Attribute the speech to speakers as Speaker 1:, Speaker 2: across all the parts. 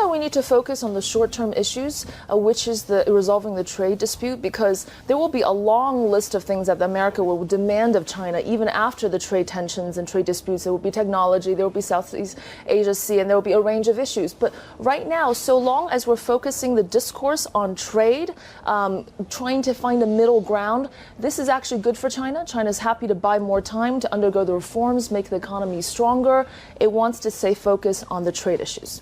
Speaker 1: that we need to focus on the short-term issues, which is resolving the trade dispute, because there will be a long list of things that America will demand of China even after the trade tensions and trade disputes. There will be technology, there will be Southeast Asia Sea, and there will be a range of issues. But right now, so long as we're focusing the discourse on trade, trying to find a middle ground, this is actually good for China. China's happy to buy more time to undergo the reforms, make the economy stronger. It wants to stay focused on the trade issues.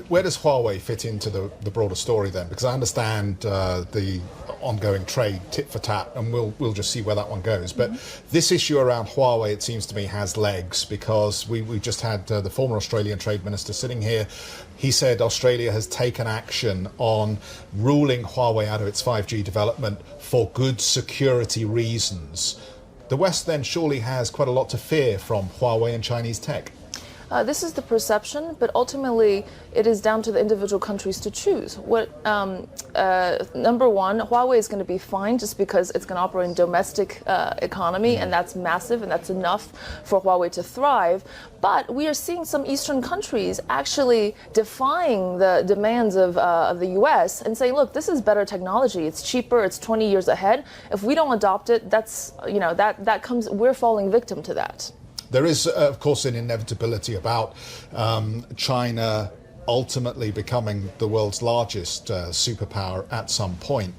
Speaker 2: Where does Huawei fit into the broader story then? Because I understand the ongoing trade tit for tat, and we'll just see where that one goes. But this issue around Huawei, it seems to me, has legs, because we just had the former Australian Trade Minister sitting here. He said Australia has taken action on ruling Huawei out of its 5G development for good security reasons. The West then surely has quite a lot to fear from Huawei and Chinese tech.
Speaker 1: This is the perception, but ultimately it is down to the individual countries to choose. Number one, Huawei is going to be fine just because it's going to operate in domestic economy, and that's massive, and that's enough for Huawei to thrive. But we are seeing some Eastern countries actually defying the demands of the U.S. and saying, look, this is better technology. It's cheaper. It's 20 years ahead. If we don't adopt it, we're falling victim to that.
Speaker 2: There is, of course, an inevitability about China ultimately becoming the world's largest superpower at some point.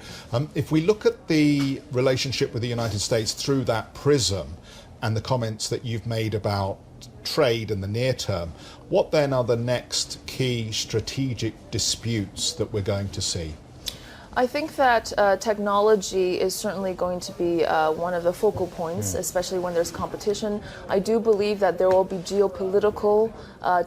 Speaker 2: If we look at the relationship with the United States through that prism and the comments that you've made about trade in the near term, what then are the next key strategic disputes that we're going to see?
Speaker 1: I think that technology is certainly going to be one of the focal points, especially when there's competition. I do believe that there will be geopolitical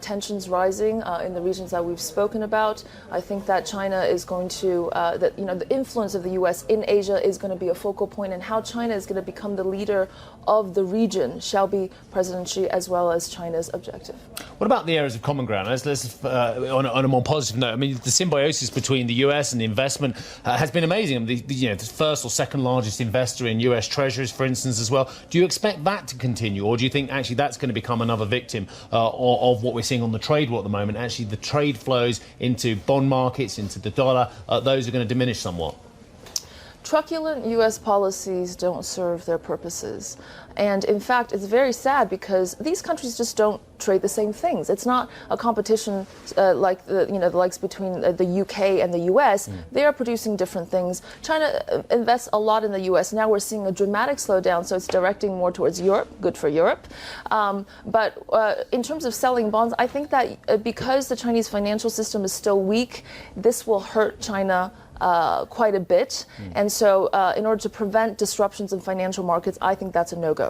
Speaker 1: tensions rising in the regions that we've spoken about. I think that China is going to, the influence of the U.S. in Asia is going to be a focal point, and how China is going to become the leader of the region shall be President Xi as well as China's objective. What
Speaker 3: about the areas of common ground? Let's on a more positive note, I mean, the symbiosis between the U.S. and the investment has been amazing. The first or second largest investor in US treasuries, for instance, as well. Do you expect that to continue, or do you think actually that's going to become another victim of what we're seeing on the trade war at the moment? Actually, the trade flows into bond markets, into the dollar, those are going to diminish somewhat.
Speaker 1: Truculent U.S. policies don't serve their purposes. And in fact, it's very sad because these countries just don't trade the same things. It's not a competition like the likes between the UK and the US. They are producing different things. China invests a lot in the US. Now we're seeing a dramatic slowdown, so it's directing more towards Europe. Good for Europe. But in terms of selling bonds, I think that because the Chinese financial system is still weak, this will hurt China quite a bit. And so in order to prevent disruptions in financial markets, I think that's a no-go.